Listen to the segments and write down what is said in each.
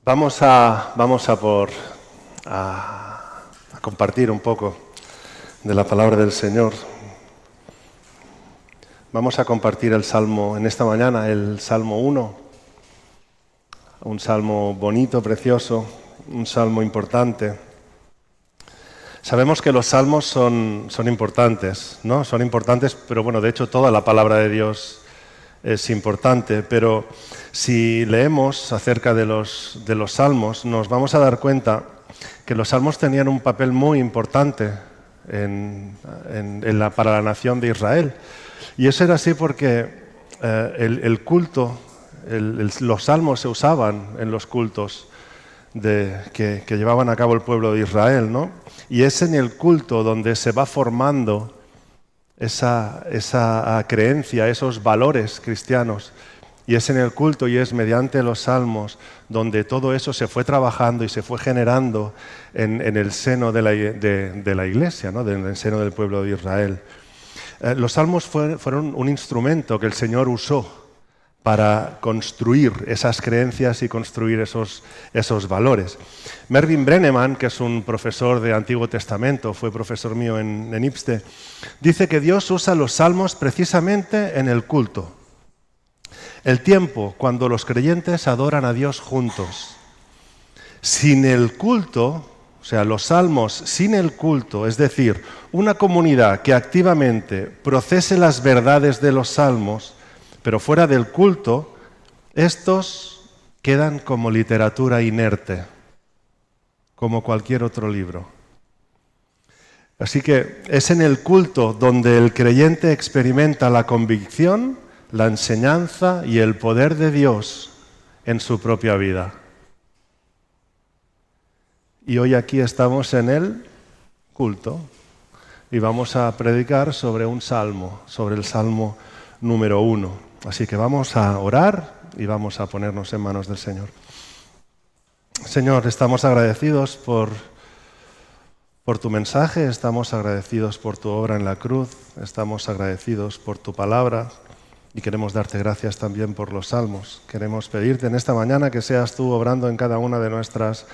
Vamos a compartir un poco de la palabra del Señor. Vamos a compartir el Salmo en esta mañana, el Salmo 1. Un salmo bonito, precioso, un salmo importante. Sabemos que los salmos son importantes, ¿no? Son importantes, pero bueno, de hecho toda la palabra de Dios es importante, pero si leemos acerca de los salmos, nos vamos a dar cuenta que los salmos tenían un papel muy importante para la nación de Israel. Y eso era así porque el culto, los salmos se usaban en los cultos que llevaban a cabo el pueblo de Israel, ¿no? Y es en el culto donde se va formando esa creencia, esos valores cristianos. Y es en el culto y es mediante los salmos donde todo eso se fue trabajando y se fue generando en el seno de la iglesia, ¿no? En el seno del pueblo de Israel. Los salmos fueron un instrumento que el Señor usó para construir esas creencias y construir esos valores. Mervyn Brenneman, que es un profesor de Antiguo Testamento, fue profesor mío en IPSTE, dice que Dios usa los salmos precisamente en el culto. El tiempo cuando los creyentes adoran a Dios juntos. Sin el culto, o sea, los salmos sin el culto, es decir, una comunidad que activamente procese las verdades de los salmos, pero fuera del culto, estos quedan como literatura inerte, como cualquier otro libro. Así que es en el culto donde el creyente experimenta la convicción, la enseñanza y el poder de Dios en su propia vida. Y hoy aquí estamos en el culto y vamos a predicar sobre un salmo, sobre el Salmo número 1. Así que vamos a orar y vamos a ponernos en manos del Señor. Señor, estamos agradecidos por tu mensaje, estamos agradecidos por tu obra en la cruz, estamos agradecidos por tu palabra y queremos darte gracias también por los salmos. Queremos pedirte en esta mañana que seas tú obrando en cada una de nuestras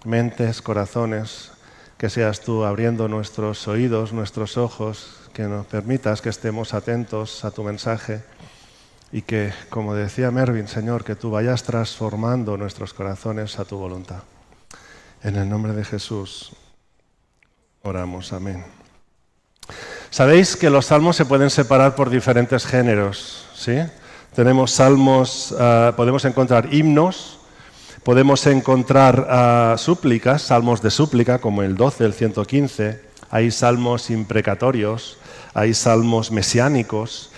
mentes, corazones, que seas tú abriendo nuestros oídos, nuestros ojos, que nos permitas que estemos atentos a tu mensaje y que, como decía Mervyn, Señor, que tú vayas transformando nuestros corazones a tu voluntad. En el nombre de Jesús oramos, amén. Sabéis que los salmos se pueden separar por diferentes géneros, ¿sí? Tenemos salmos, podemos encontrar himnos, podemos encontrar súplicas, salmos de súplica, como el 12, el 115, hay salmos imprecatorios, hay salmos mesiánicos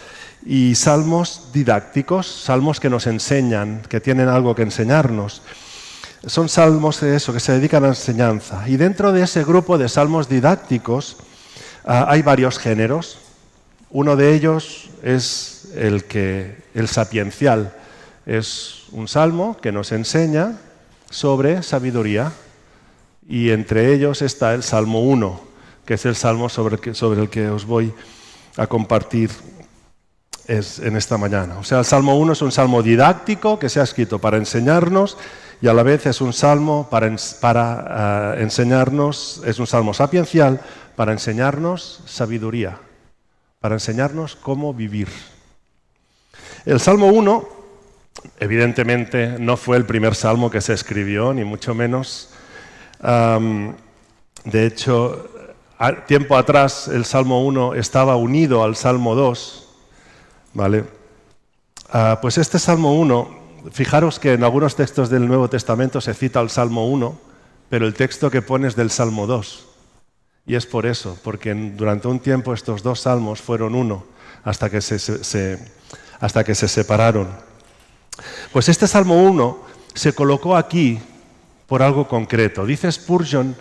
y salmos didácticos, salmos que nos enseñan, que tienen algo que enseñarnos. Son salmos de eso, que se dedican a la enseñanza. Y dentro de ese grupo de salmos didácticos hay varios géneros. Uno de ellos es el sapiencial. Es un salmo que nos enseña sobre sabiduría. Y entre ellos está el Salmo 1, que es el salmo sobre el que os voy a compartir en esta mañana. O sea, el Salmo 1 es un salmo didáctico que se ha escrito para enseñarnos y a la vez es un salmo para enseñarnos, es un salmo sapiencial para enseñarnos sabiduría, para enseñarnos cómo vivir. El Salmo 1, evidentemente, no fue el primer salmo que se escribió, ni mucho menos. De hecho, tiempo atrás el Salmo 1 estaba unido al Salmo 2, ¿vale? Pues este Salmo 1, fijaros que en algunos textos del Nuevo Testamento se cita el Salmo 1, pero el texto que pone es del Salmo 2. Y es por eso, porque durante un tiempo estos dos salmos fueron uno, hasta que se separaron. Pues este Salmo 1 se colocó aquí por algo concreto. Dice Spurgeon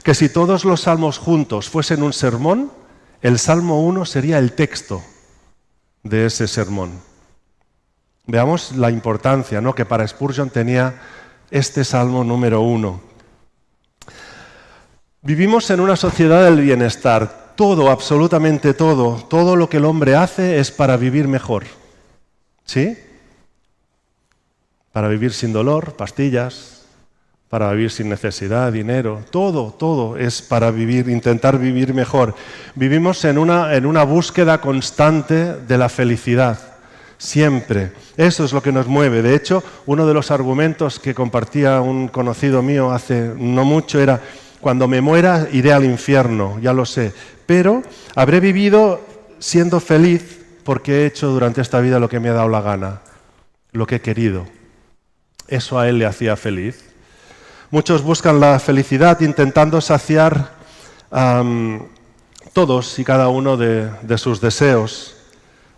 que si todos los salmos juntos fuesen un sermón, el Salmo 1 sería el texto de ese sermón. Veamos la importancia, ¿no?, que para Spurgeon tenía este Salmo número 1. Vivimos en una sociedad del bienestar. Todo, absolutamente todo lo que el hombre hace es para vivir mejor. ¿Sí? Para vivir sin dolor, pastillas, para vivir sin necesidad, dinero, todo es para vivir, intentar vivir mejor. Vivimos en una búsqueda constante de la felicidad, siempre. Eso es lo que nos mueve. De hecho, uno de los argumentos que compartía un conocido mío hace no mucho era: cuando me muera iré al infierno, ya lo sé, pero habré vivido siendo feliz porque he hecho durante esta vida lo que me ha dado la gana, lo que he querido. Eso a él le hacía feliz. Muchos buscan la felicidad intentando saciar todos y cada uno de sus deseos.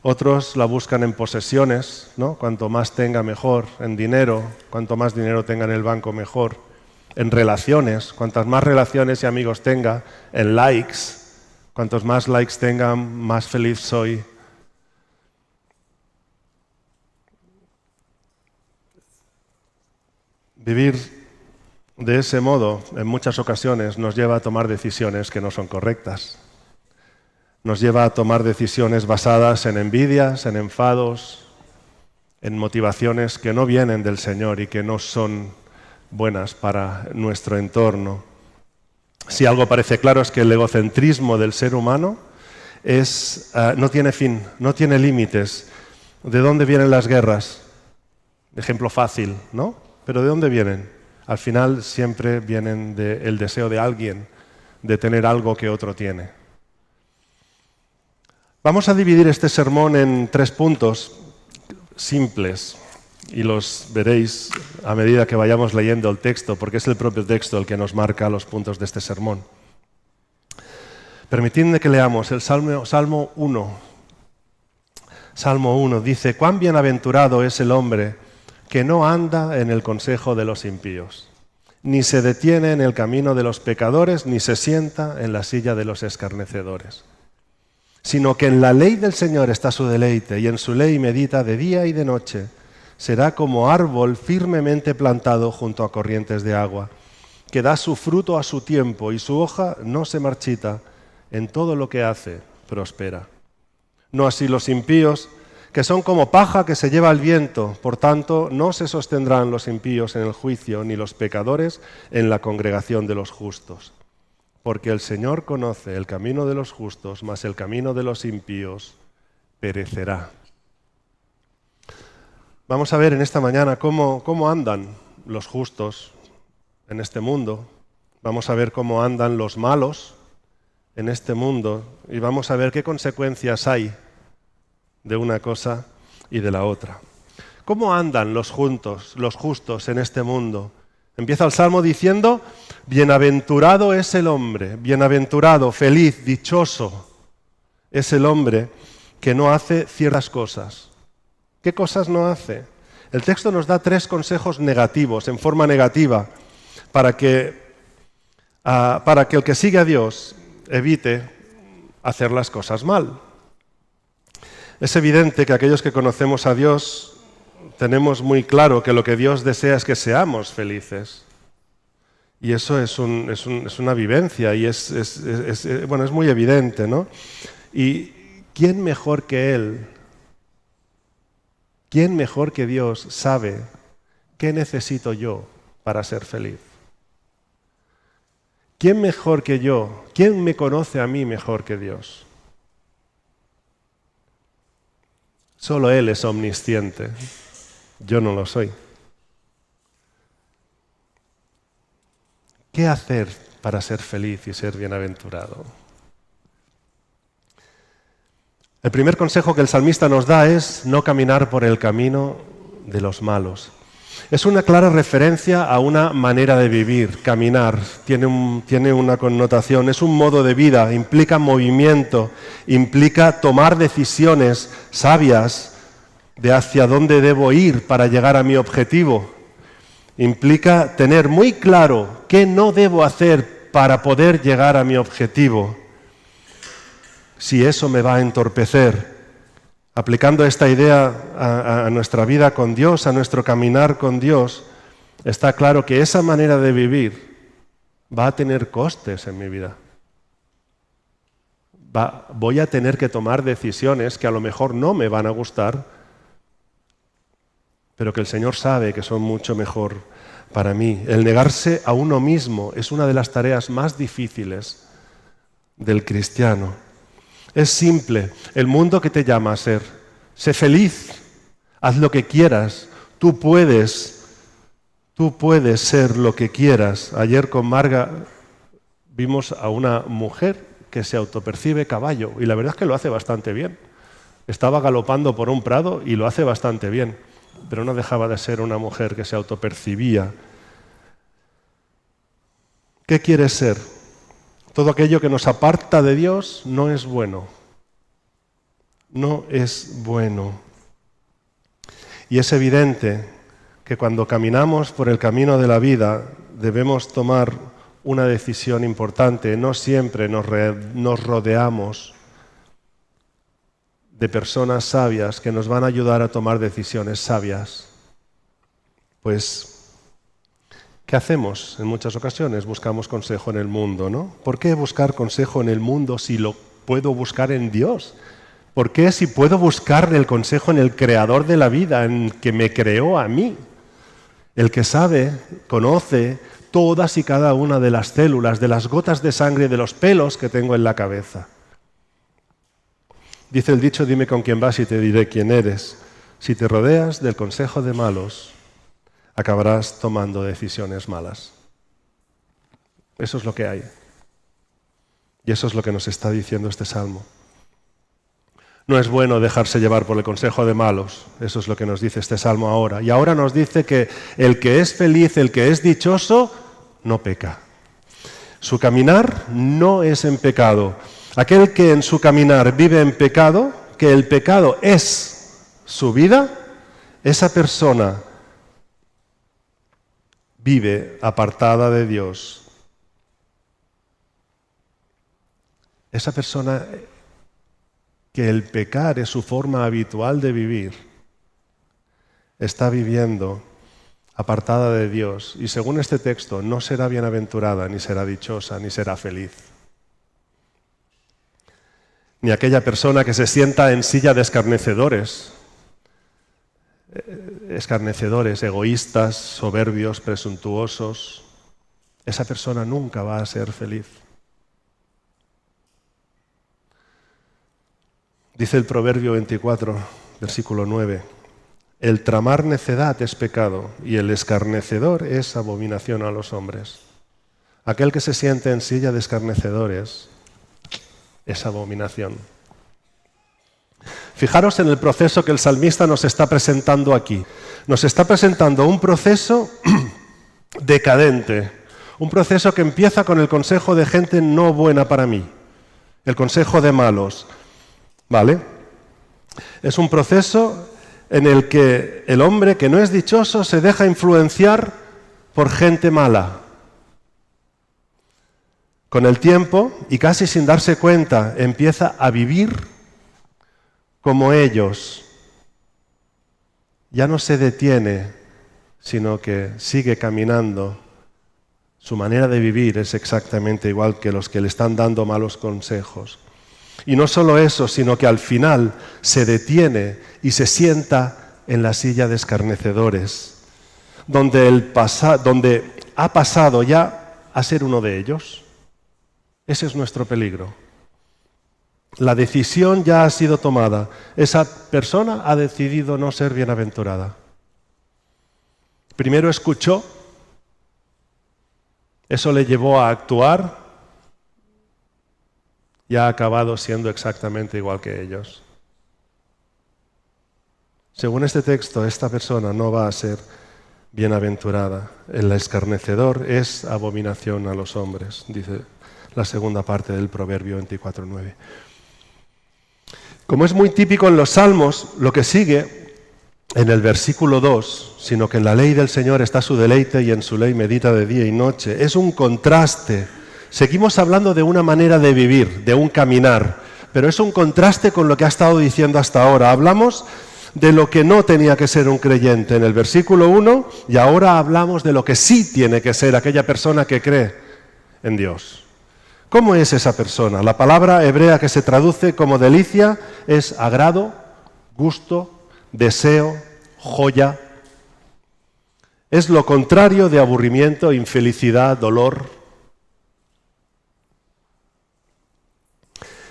Otros la buscan en posesiones, ¿no? Cuanto más tenga, mejor. En dinero, cuanto más dinero tenga en el banco, mejor. En relaciones, cuantas más relaciones y amigos tenga. En likes, cuantos más likes tenga, más feliz soy. Vivir de ese modo, en muchas ocasiones, nos lleva a tomar decisiones que no son correctas. Nos lleva a tomar decisiones basadas en envidias, en enfados, en motivaciones que no vienen del Señor y que no son buenas para nuestro entorno. Si algo parece claro es que el egocentrismo del ser humano no tiene fin, no tiene límites. ¿De dónde vienen las guerras? Ejemplo fácil, ¿no? ¿Pero de dónde vienen? Al final siempre vienen del deseo de alguien de tener algo que otro tiene. Vamos a dividir este sermón en 3 puntos simples y los veréis a medida que vayamos leyendo el texto, porque es el propio texto el que nos marca los puntos de este sermón. Permitidme que leamos el Salmo 1. Salmo 1 dice: «Cuán bienaventurado es el hombre que no anda en el consejo de los impíos, ni se detiene en el camino de los pecadores, ni se sienta en la silla de los escarnecedores, sino que en la ley del Señor está su deleite, y en su ley medita de día y de noche. Será como árbol firmemente plantado junto a corrientes de agua, que da su fruto a su tiempo, y su hoja no se marchita. En todo lo que hace, prospera. No así los impíos, que son como paja que se lleva el viento. Por tanto, no se sostendrán los impíos en el juicio, ni los pecadores en la congregación de los justos. Porque el Señor conoce el camino de los justos, mas el camino de los impíos perecerá». Vamos a ver en esta mañana cómo andan los justos en este mundo. Vamos a ver cómo andan los malos en este mundo y vamos a ver qué consecuencias hay de una cosa y de la otra. ¿Cómo andan los justos en este mundo? Empieza el Salmo diciendo: «Bienaventurado es el hombre», bienaventurado, feliz, dichoso es el hombre que no hace ciertas cosas. ¿Qué cosas no hace? El texto nos da 3 consejos negativos, en forma negativa, para que el que sigue a Dios evite hacer las cosas mal. Es evidente que aquellos que conocemos a Dios tenemos muy claro que lo que Dios desea es que seamos felices. Y eso es una vivencia y es muy evidente, ¿no? ¿Y quién mejor que Él? ¿Quién mejor que Dios sabe qué necesito yo para ser feliz? ¿Quién mejor que yo? ¿Quién me conoce a mí mejor que Dios? Solo Él es omnisciente. Yo no lo soy. ¿Qué hacer para ser feliz y ser bienaventurado? El primer consejo que el salmista nos da es no caminar por el camino de los malos. Es una clara referencia a una manera de vivir. Caminar tiene una connotación, es un modo de vida, implica movimiento, implica tomar decisiones sabias de hacia dónde debo ir para llegar a mi objetivo. Implica tener muy claro qué no debo hacer para poder llegar a mi objetivo. Si eso me va a entorpecer. Aplicando esta idea a nuestra vida con Dios, a nuestro caminar con Dios, está claro que esa manera de vivir va a tener costes en mi vida. Voy a tener que tomar decisiones que a lo mejor no me van a gustar, pero que el Señor sabe que son mucho mejor para mí. El negarse a uno mismo es una de las tareas más difíciles del cristiano. Es simple, el mundo que te llama a ser. Sé feliz, haz lo que quieras, tú puedes ser lo que quieras. Ayer con Marga vimos a una mujer que se autopercibe caballo y la verdad es que lo hace bastante bien. Estaba galopando por un prado y lo hace bastante bien, pero no dejaba de ser una mujer que se autopercibía. ¿Qué quieres ser? Todo aquello que nos aparta de Dios no es bueno. No es bueno. Y es evidente que cuando caminamos por el camino de la vida debemos tomar una decisión importante. No siempre nos rodeamos de personas sabias que nos van a ayudar a tomar decisiones sabias. Pues, ¿qué hacemos? En muchas ocasiones buscamos consejo en el mundo, ¿no? ¿Por qué buscar consejo en el mundo si lo puedo buscar en Dios? ¿Por qué si puedo buscar el consejo en el Creador de la vida, en que me creó a mí? El que sabe, conoce todas y cada una de las células, de las gotas de sangre, de los pelos que tengo en la cabeza. Dice el dicho, dime con quién vas y te diré quién eres. Si te rodeas del consejo de malos, acabarás tomando decisiones malas. Eso es lo que hay. Y eso es lo que nos está diciendo este salmo. No es bueno dejarse llevar por el consejo de malos. Eso es lo que nos dice este salmo ahora. Y ahora nos dice que el que es feliz, el que es dichoso, no peca. Su caminar no es en pecado. Aquel que en su caminar vive en pecado, que el pecado es su vida, esa persona vive apartada de Dios. Esa persona que el pecar es su forma habitual de vivir, está viviendo apartada de Dios y según este texto no será bienaventurada, ni será dichosa, ni será feliz. Ni aquella persona que se sienta en silla de escarnecedores, egoístas, soberbios, presuntuosos. Esa persona nunca va a ser feliz. Dice el Proverbio 24, versículo 9, el tramar necedad es pecado y el escarnecedor es abominación a los hombres. Aquel que se siente en silla de escarnecedores es abominación. Fijaros en el proceso que el salmista nos está presentando aquí. Nos está presentando un proceso decadente, un proceso que empieza con el consejo de gente no buena para mí, el consejo de malos. ¿Vale? Es un proceso en el que el hombre que no es dichoso se deja influenciar por gente mala. Con el tiempo, y casi sin darse cuenta, empieza a vivir como ellos. Ya no se detiene, sino que sigue caminando. Su manera de vivir es exactamente igual que los que le están dando malos consejos. Y no solo eso, sino que al final se detiene y se sienta en la silla de escarnecedores, donde ha pasado ya a ser uno de ellos. Ese es nuestro peligro. La decisión ya ha sido tomada. Esa persona ha decidido no ser bienaventurada. Primero escuchó, eso le llevó a actuar y ha acabado siendo exactamente igual que ellos. Según este texto, esta persona no va a ser bienaventurada. El escarnecedor es abominación a los hombres, dice la segunda parte del Proverbio 24:9. Como es muy típico en los Salmos, lo que sigue en el versículo 2, sino que en la ley del Señor está su deleite y en su ley medita de día y noche, es un contraste. Seguimos hablando de una manera de vivir, de un caminar, pero es un contraste con lo que ha estado diciendo hasta ahora. Hablamos de lo que no tenía que ser un creyente en el versículo 1 y ahora hablamos de lo que sí tiene que ser aquella persona que cree en Dios. ¿Cómo es esa persona? La palabra hebrea que se traduce como delicia es agrado, gusto, deseo, joya. Es lo contrario de aburrimiento, infelicidad, dolor.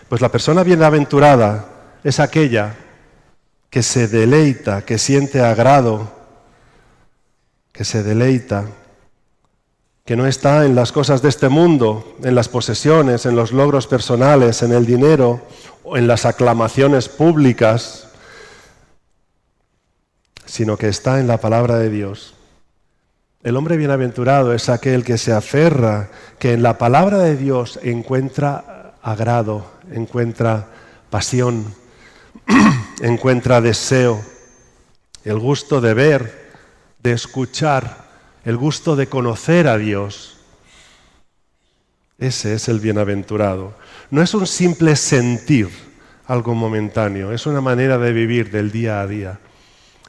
Pues la persona bienaventurada es aquella que se deleita, que siente agrado, que se deleita, que no está en las cosas de este mundo, en las posesiones, en los logros personales, en el dinero o en las aclamaciones públicas, sino que está en la palabra de Dios. El hombre bienaventurado es aquel que se aferra, que en la palabra de Dios encuentra agrado, encuentra pasión, encuentra deseo, el gusto de ver, de escuchar, el gusto de conocer a Dios. Ese es el bienaventurado. No es un simple sentir algo momentáneo, es una manera de vivir del día a día.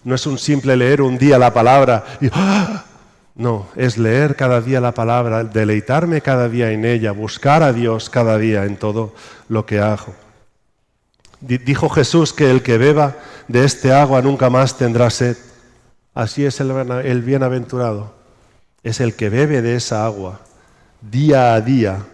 No es un simple leer un día la palabra y ¡ah! No, es leer cada día la palabra, deleitarme cada día en ella, buscar a Dios cada día en todo lo que hago. Dijo Jesús que el que beba de este agua nunca más tendrá sed. Así es el bienaventurado. Es el que bebe de esa agua día a día.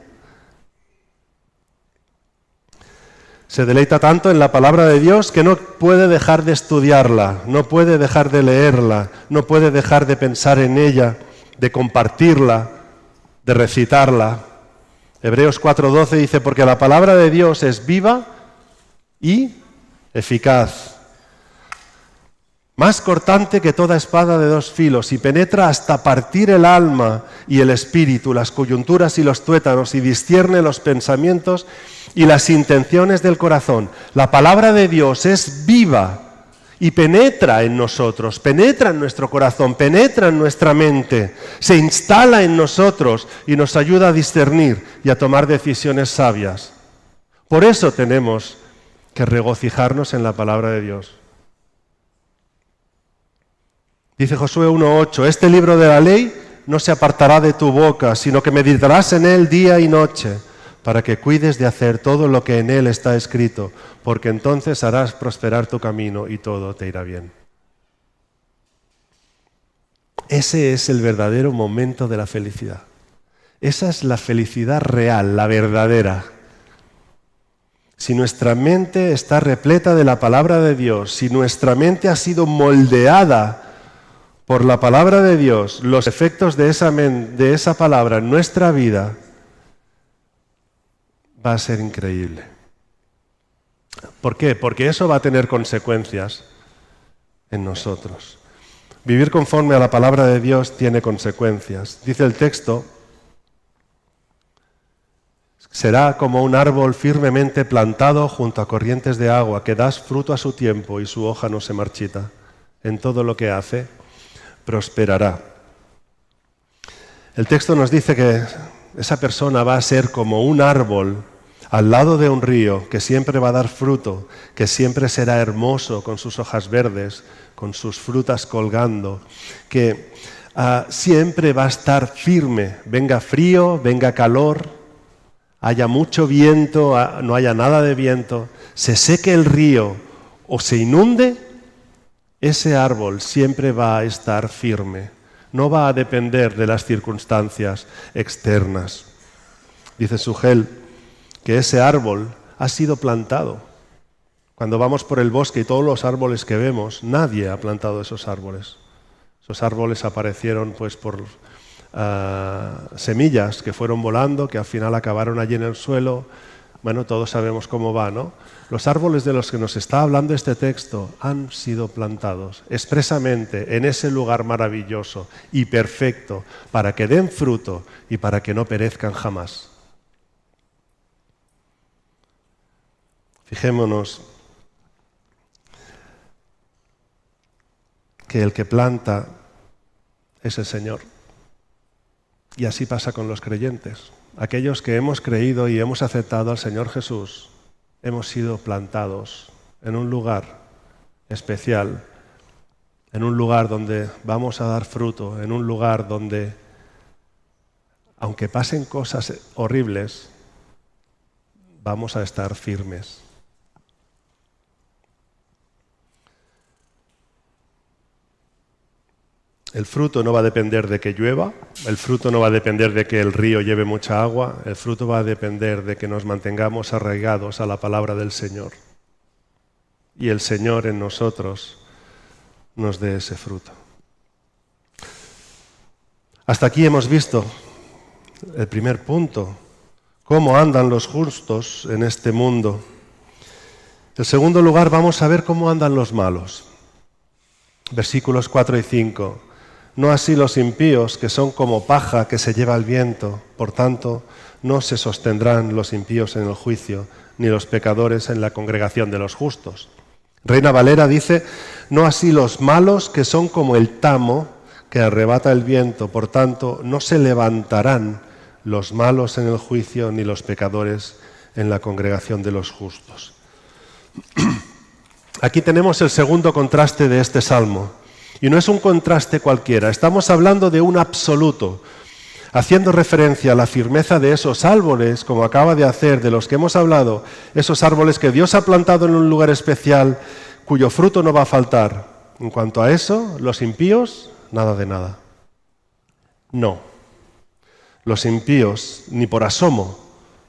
Se deleita tanto en la palabra de Dios que no puede dejar de estudiarla, no puede dejar de leerla, no puede dejar de pensar en ella, de compartirla, de recitarla. Hebreos 4:12 dice, porque la palabra de Dios es viva y eficaz, más cortante que toda espada de dos filos, y penetra hasta partir el alma y el espíritu, las coyunturas y los tuétanos, y discierne los pensamientos y las intenciones del corazón. La palabra de Dios es viva y penetra en nosotros, penetra en nuestro corazón, penetra en nuestra mente, se instala en nosotros y nos ayuda a discernir y a tomar decisiones sabias. Por eso tenemos que regocijarnos en la palabra de Dios. Dice Josué 1:8, este libro de la ley no se apartará de tu boca, sino que meditarás en él día y noche, para que cuides de hacer todo lo que en él está escrito, porque entonces harás prosperar tu camino y todo te irá bien. Ese es el verdadero momento de la felicidad. Esa es la felicidad real, la verdadera. Si nuestra mente está repleta de la palabra de Dios, si nuestra mente ha sido moldeada por la palabra de Dios, los efectos de esa palabra en nuestra vida, va a ser increíble. ¿Por qué? Porque eso va a tener consecuencias en nosotros. Vivir conforme a la palabra de Dios tiene consecuencias. Dice el texto, será como un árbol firmemente plantado junto a corrientes de agua, que da fruto a su tiempo y su hoja no se marchita. En todo lo que hace, prosperará. El texto nos dice que esa persona va a ser como un árbol al lado de un río que siempre va a dar fruto, que siempre será hermoso con sus hojas verdes, con sus frutas colgando, que siempre va a estar firme, venga frío, venga calor, haya mucho viento, no haya nada de viento, se seque el río o se inunde, ese árbol siempre va a estar firme, no va a depender de las circunstancias externas. Dice Sugel que ese árbol ha sido plantado. Cuando vamos por el bosque y todos los árboles que vemos, nadie ha plantado esos árboles. Esos árboles aparecieron pues por semillas que fueron volando, que al final acabaron allí en el suelo. Bueno, todos sabemos cómo va, ¿no? Los árboles de los que nos está hablando este texto han sido plantados expresamente en ese lugar maravilloso y perfecto para que den fruto y para que no perezcan jamás. Fijémonos que el que planta es el Señor. Y así pasa con los creyentes. Aquellos que hemos creído y hemos aceptado al Señor Jesús, hemos sido plantados en un lugar especial, en un lugar donde vamos a dar fruto, en un lugar donde, aunque pasen cosas horribles, vamos a estar firmes. El fruto no va a depender de que llueva, el fruto no va a depender de que el río lleve mucha agua, el fruto va a depender de que nos mantengamos arraigados a la palabra del Señor. Y el Señor en nosotros nos dé ese fruto. Hasta aquí hemos visto el primer punto, cómo andan los justos en este mundo. En segundo lugar, vamos a ver cómo andan los malos. Versículos 4 y 5. No así los impíos, que son como paja que se lleva el viento. Por tanto, no se sostendrán los impíos en el juicio, ni los pecadores en la congregación de los justos. Reina Valera dice, no así los malos, que son como el tamo que arrebata el viento. Por tanto, no se levantarán los malos en el juicio, ni los pecadores en la congregación de los justos. Aquí tenemos el segundo contraste de este salmo. Y no es un contraste cualquiera, estamos hablando de un absoluto, haciendo referencia a la firmeza de esos árboles, como acaba de hacer, de los que hemos hablado, esos árboles que Dios ha plantado en un lugar especial, cuyo fruto no va a faltar. En cuanto a eso, los impíos, nada de nada. No, los impíos, ni por asomo,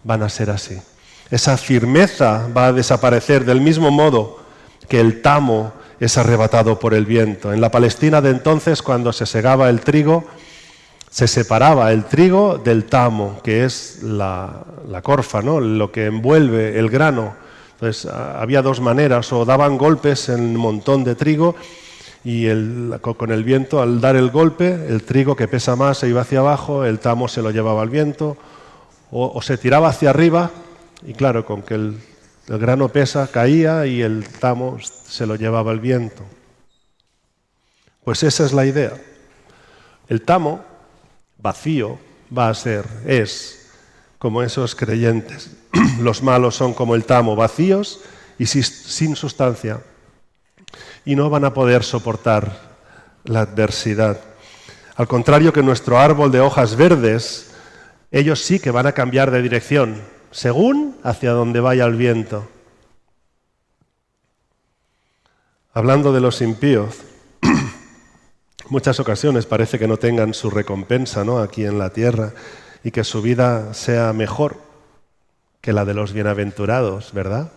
van a ser así. Esa firmeza va a desaparecer del mismo modo que el tamo es arrebatado por el viento. En la Palestina de entonces, cuando se segaba el trigo, se separaba el trigo del tamo, que es la corfa, ¿no? Lo que envuelve el grano. Entonces había dos maneras, o daban golpes en un montón de trigo y con el viento, al dar el golpe, el trigo que pesa más se iba hacia abajo, el tamo se lo llevaba al viento, o se tiraba hacia arriba y claro, con que el grano pesa, caía y el tamo se lo llevaba el viento. Pues esa es la idea. El tamo vacío va a ser, es como esos creyentes. Los malos son como el tamo, vacíos y sin sustancia. Y no van a poder soportar la adversidad. Al contrario que nuestro árbol de hojas verdes, ellos sí que van a cambiar de dirección, según hacia donde vaya el viento. Hablando de los impíos, muchas ocasiones parece que no tengan su recompensa, ¿no?, aquí en la tierra y que su vida sea mejor que la de los bienaventurados, ¿verdad?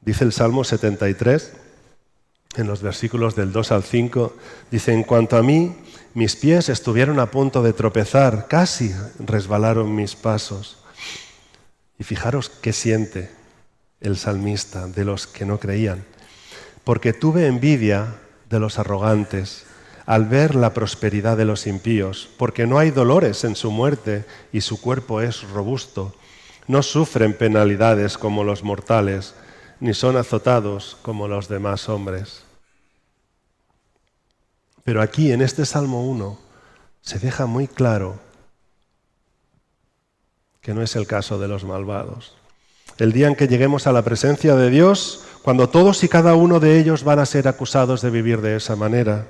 Dice el Salmo 73, en los versículos del 2 al 5, dice, en cuanto a mí, mis pies estuvieron a punto de tropezar, casi resbalaron mis pasos. Y fijaros qué siente el salmista de los que no creían. Porque tuve envidia de los arrogantes al ver la prosperidad de los impíos, porque no hay dolores en su muerte y su cuerpo es robusto. No sufren penalidades como los mortales, ni son azotados como los demás hombres. Pero aquí, en este Salmo 1, se deja muy claro que no es el caso de los malvados. El día en que lleguemos a la presencia de Dios, cuando todos y cada uno de ellos van a ser acusados de vivir de esa manera,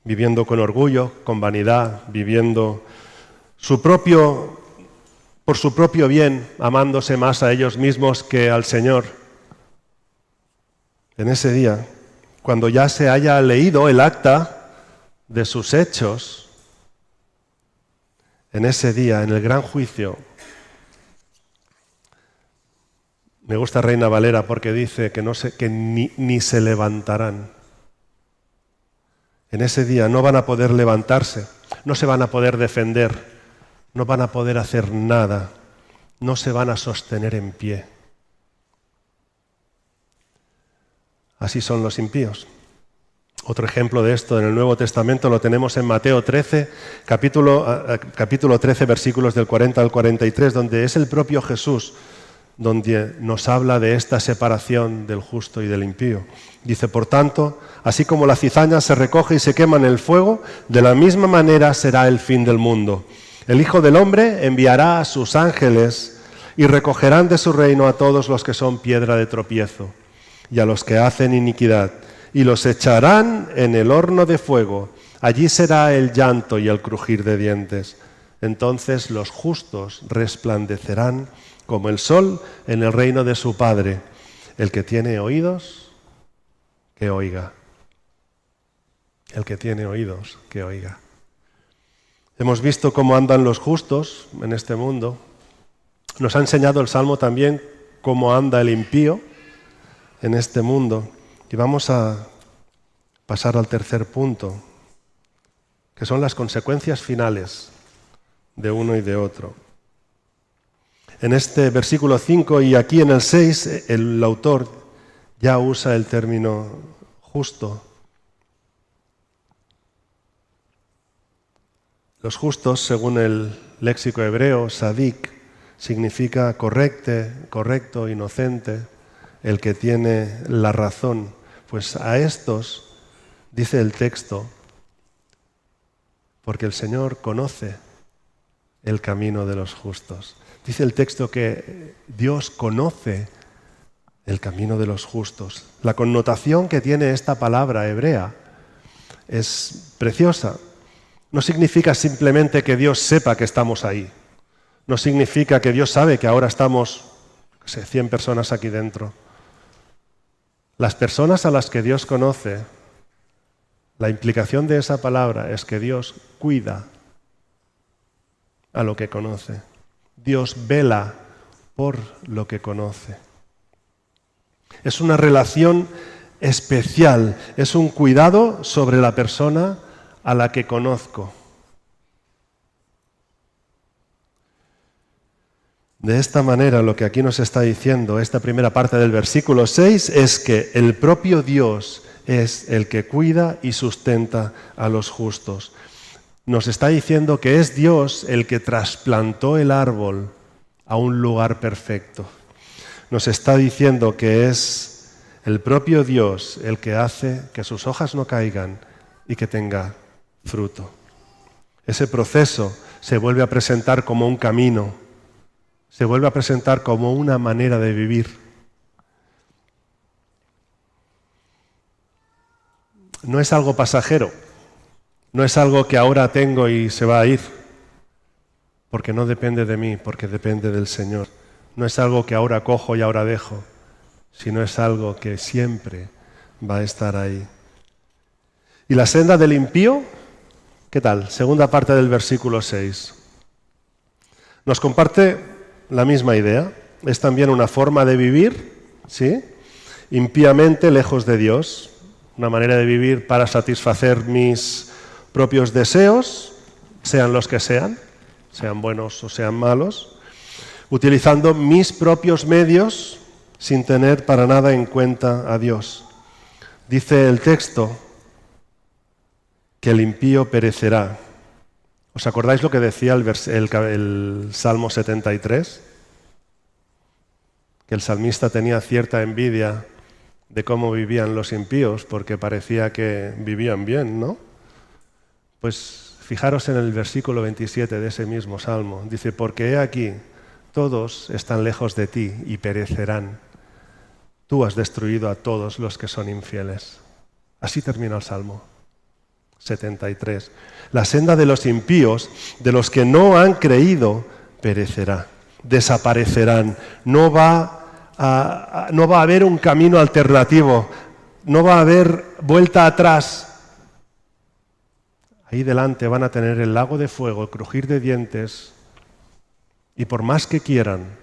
viviendo con orgullo, con vanidad, viviendo por su propio bien, amándose más a ellos mismos que al Señor. En ese día, cuando ya se haya leído el acta de sus hechos, en ese día, en el gran juicio, me gusta Reina Valera porque dice que ni se levantarán. En ese día no van a poder levantarse, no se van a poder defender, no van a poder hacer nada, no se van a sostener en pie. Así son los impíos. Otro ejemplo de esto en el Nuevo Testamento lo tenemos en Mateo 13, capítulo 13, versículos del 40 al 43, donde es el propio Jesús donde nos habla de esta separación del justo y del impío. Dice, por tanto, así como la cizaña se recoge y se quema en el fuego, de la misma manera será el fin del mundo. El Hijo del Hombre enviará a sus ángeles y recogerán de su reino a todos los que son piedra de tropiezo y a los que hacen iniquidad, y los echarán en el horno de fuego. Allí será el llanto y el crujir de dientes. Entonces los justos resplandecerán como el sol en el reino de su Padre. El que tiene oídos, que oiga. El que tiene oídos, que oiga. Hemos visto cómo andan los justos en este mundo. Nos ha enseñado el Salmo también cómo anda el impío en este mundo. Y vamos a pasar al tercer punto, que son las consecuencias finales de uno y de otro. En este versículo 5 y aquí en el 6, el autor ya usa el término justo. Los justos, según el léxico hebreo, sadik, significa correcto, inocente, el que tiene la razón. Pues a estos, dice el texto, porque el Señor conoce el camino de los justos. Dice el texto que Dios conoce el camino de los justos. La connotación que tiene esta palabra hebrea es preciosa. No significa simplemente que Dios sepa que estamos ahí. No significa que Dios sabe que ahora estamos, 100 personas aquí dentro. Las personas a las que Dios conoce, la implicación de esa palabra es que Dios cuida a lo que conoce. Dios vela por lo que conoce. Es una relación especial, es un cuidado sobre la persona a la que conozco. De esta manera, lo que aquí nos está diciendo esta primera parte del versículo 6 es que el propio Dios es el que cuida y sustenta a los justos. Nos está diciendo que es Dios el que trasplantó el árbol a un lugar perfecto. Nos está diciendo que es el propio Dios el que hace que sus hojas no caigan y que tenga fruto. Ese proceso se vuelve a presentar como un camino, se vuelve a presentar como una manera de vivir. No es algo pasajero, no es algo que ahora tengo y se va a ir, porque no depende de mí, porque depende del Señor. No es algo que ahora cojo y ahora dejo, sino es algo que siempre va a estar ahí. ¿Y la senda del impío? ¿Qué tal? Segunda parte del versículo 6. Nos comparte la misma idea. Es también una forma de vivir, ¿sí? Impíamente lejos de Dios. Una manera de vivir para satisfacer mis propios deseos, sean los que sean buenos o sean malos, utilizando mis propios medios sin tener para nada en cuenta a Dios. Dice el texto que el impío perecerá. ¿Os acordáis lo que decía el Salmo 73? Que el salmista tenía cierta envidia de cómo vivían los impíos porque parecía que vivían bien, ¿no? Pues fijaros en el versículo 27 de ese mismo Salmo. Dice, porque he aquí, todos están lejos de ti y perecerán. Tú has destruido a todos los que son infieles. Así termina el Salmo 73. La senda de los impíos, de los que no han creído, perecerá, desaparecerán. No va a haber un camino alternativo, no va a haber vuelta atrás. Ahí delante van a tener el lago de fuego, el crujir de dientes, y por más que quieran,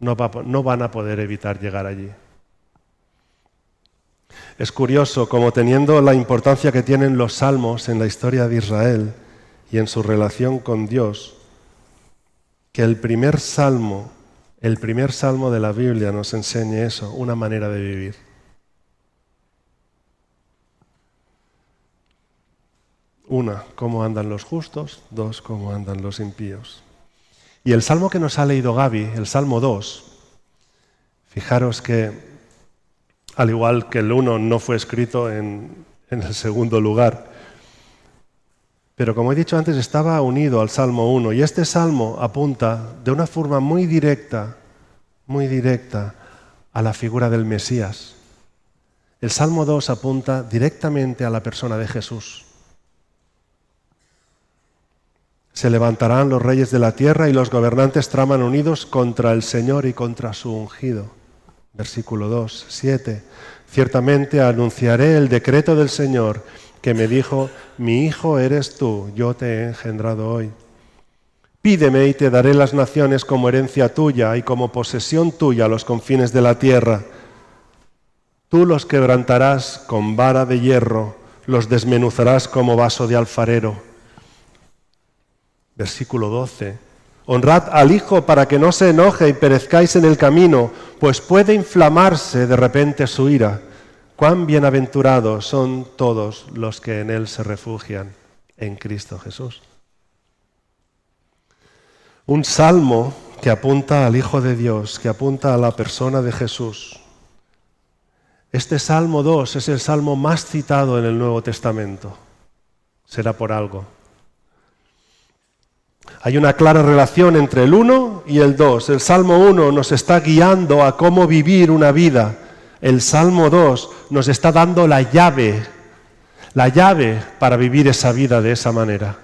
no van a poder evitar llegar allí. Es curioso, como teniendo la importancia que tienen los salmos en la historia de Israel y en su relación con Dios, que el primer salmo de la Biblia nos enseñe eso, una manera de vivir. Una, cómo andan los justos. Dos, cómo andan los impíos. Y el salmo que nos ha leído Gaby, el Salmo 2, fijaros que, al igual que el 1 no fue escrito en el segundo lugar, pero como he dicho antes, estaba unido al Salmo 1. Y este salmo apunta de una forma muy directa a la figura del Mesías. El Salmo 2 apunta directamente a la persona de Jesús. Se levantarán los reyes de la tierra y los gobernantes traman unidos contra el Señor y contra su ungido. Versículo 2, 7. Ciertamente anunciaré el decreto del Señor que me dijo: mi hijo eres tú, yo te he engendrado hoy. Pídeme y te daré las naciones como herencia tuya y como posesión tuya los confines de la tierra. Tú los quebrantarás con vara de hierro, los desmenuzarás como vaso de alfarero. Versículo 12. Honrad al Hijo para que no se enoje y perezcáis en el camino, pues puede inflamarse de repente su ira. Cuán bienaventurados son todos los que en Él se refugian, en Cristo Jesús. Un salmo que apunta al Hijo de Dios, que apunta a la persona de Jesús. Este Salmo 2 es el salmo más citado en el Nuevo Testamento. Será por algo. Hay una clara relación entre el 1 y el 2. El Salmo 1 nos está guiando a cómo vivir una vida. El Salmo 2 nos está dando la llave para vivir esa vida de esa manera.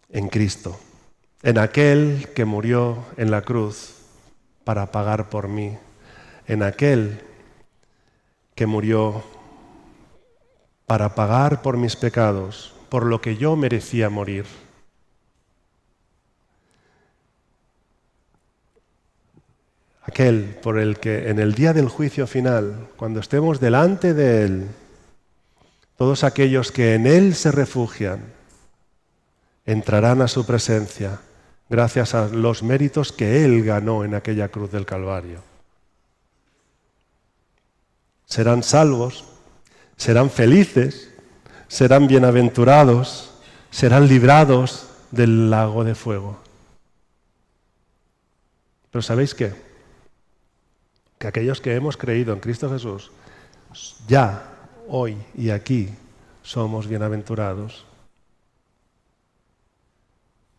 En Cristo, en aquel que murió en la cruz para pagar por mí, en aquel que murió para pagar por mis pecados, por lo que yo merecía morir. Aquel por el que en el día del juicio final, cuando estemos delante de Él, todos aquellos que en Él se refugian, entrarán a su presencia gracias a los méritos que Él ganó en aquella cruz del Calvario. Serán salvos, serán felices, serán bienaventurados, serán librados del lago de fuego. Pero ¿sabéis qué? Que aquellos que hemos creído en Cristo Jesús, ya, hoy y aquí, somos bienaventurados.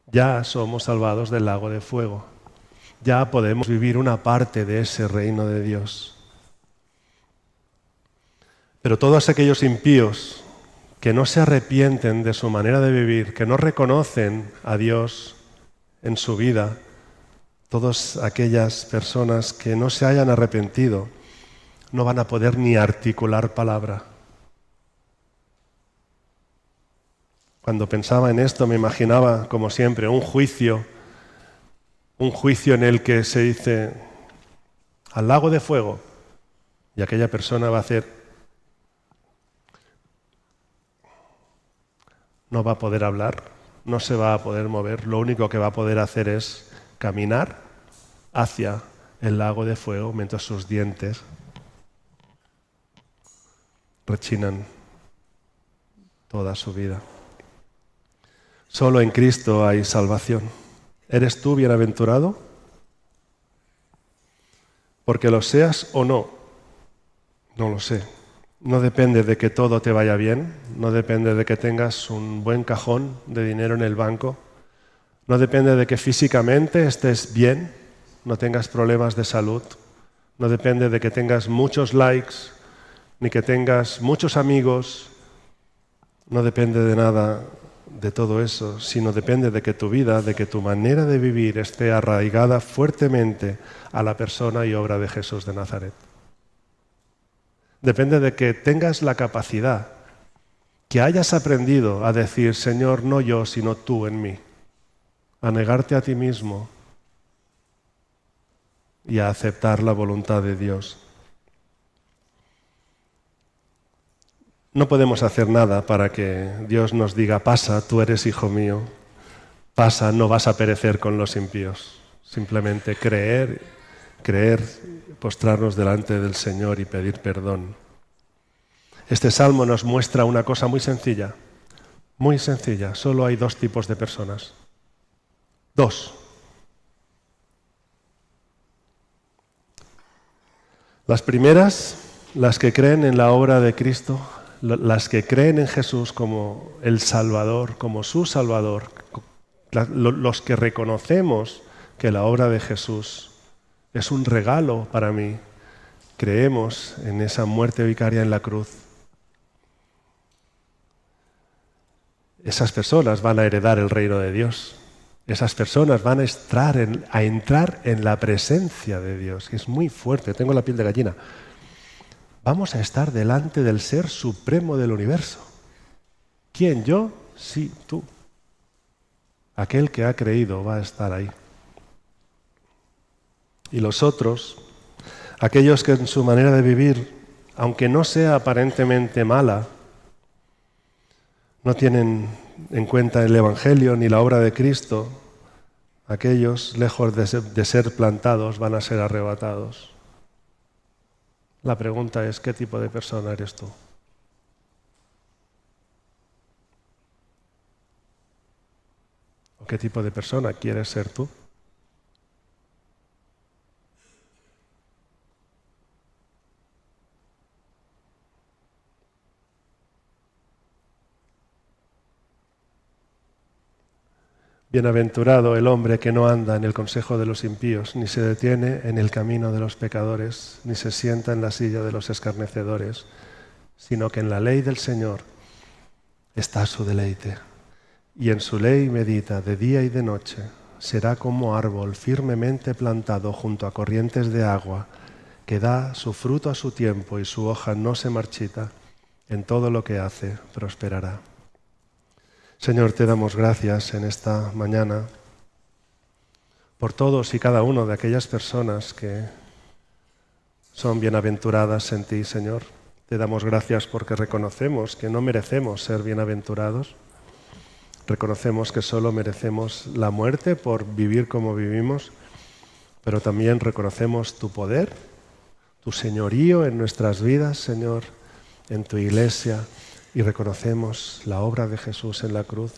Ya somos salvados del lago de fuego. Ya podemos vivir una parte de ese reino de Dios. Pero todos aquellos impíos que no se arrepienten de su manera de vivir, que no reconocen a Dios en su vida, todas aquellas personas que no se hayan arrepentido, no van a poder ni articular palabra. Cuando pensaba en esto me imaginaba, como siempre, un juicio en el que se dice al lago de fuego y aquella persona va a hacer, no va a poder hablar, no se va a poder mover, lo único que va a poder hacer es caminar hacia el lago de fuego mientras sus dientes rechinan toda su vida. Solo en Cristo hay salvación. ¿Eres tú bienaventurado? Porque lo seas o no, no lo sé. No depende de que todo te vaya bien, no depende de que tengas un buen cajón de dinero en el banco, no depende de que físicamente estés bien, no tengas problemas de salud, no depende de que tengas muchos likes, ni que tengas muchos amigos, no depende de nada de todo eso, sino depende de que tu vida, de que tu manera de vivir esté arraigada fuertemente a la persona y obra de Jesús de Nazaret. Depende de que tengas la capacidad, que hayas aprendido a decir, Señor, no yo, sino tú en mí, a negarte a ti mismo y a aceptar la voluntad de Dios. No podemos hacer nada para que Dios nos diga, pasa, tú eres hijo mío, pasa, no vas a perecer con los impíos. Simplemente creer, postrarnos delante del Señor y pedir perdón. Este salmo nos muestra una cosa muy sencilla, solo hay dos tipos de personas. Dos. Las primeras, las que creen en la obra de Cristo, las que creen en Jesús como el Salvador, como su Salvador, los que reconocemos que la obra de Jesús es un regalo para mí, creemos en esa muerte vicaria en la cruz. Esas personas van a heredar el reino de Dios. Esas personas van a entrar en la presencia de Dios. Es muy fuerte, tengo la piel de gallina. vamos a estar delante del Ser Supremo del universo. ¿Quién? ¿Yo? Sí, tú. Aquel que ha creído va a estar ahí. Y los otros, aquellos que en su manera de vivir, aunque no sea aparentemente mala, no tienen en cuenta el Evangelio ni la obra de Cristo, aquellos, lejos de ser plantados, van a ser arrebatados. La pregunta es, ¿qué tipo de persona eres tú? ¿O qué tipo de persona quieres ser tú? Bienaventurado el hombre que no anda en el consejo de los impíos, ni se detiene en el camino de los pecadores, ni se sienta en la silla de los escarnecedores, sino que en la ley del Señor está su deleite, y en su ley medita de día y de noche. Será como árbol firmemente plantado junto a corrientes de agua, que da su fruto a su tiempo y su hoja no se marchita. En todo lo que hace prosperará. Señor, te damos gracias en esta mañana por todos y cada uno de aquellas personas que son bienaventuradas en ti, Señor. Te damos gracias porque reconocemos que no merecemos ser bienaventurados. Reconocemos que solo merecemos la muerte por vivir como vivimos, pero también reconocemos tu poder, tu señorío en nuestras vidas, Señor, en tu iglesia. Y reconocemos la obra de Jesús en la cruz,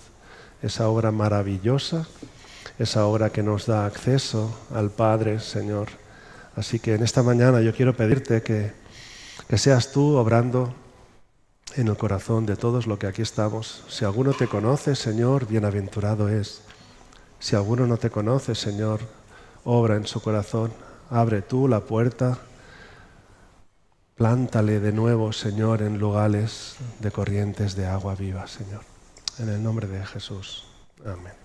esa obra maravillosa, esa obra que nos da acceso al Padre, Señor. Así que en esta mañana yo quiero pedirte que seas tú obrando en el corazón de todos los que aquí estamos. Si alguno te conoce, Señor, bienaventurado es. Si alguno no te conoce, Señor, obra en su corazón. Abre tú la puerta. Plántale de nuevo, Señor, en lugares de corrientes de agua viva, Señor. En el nombre de Jesús. Amén.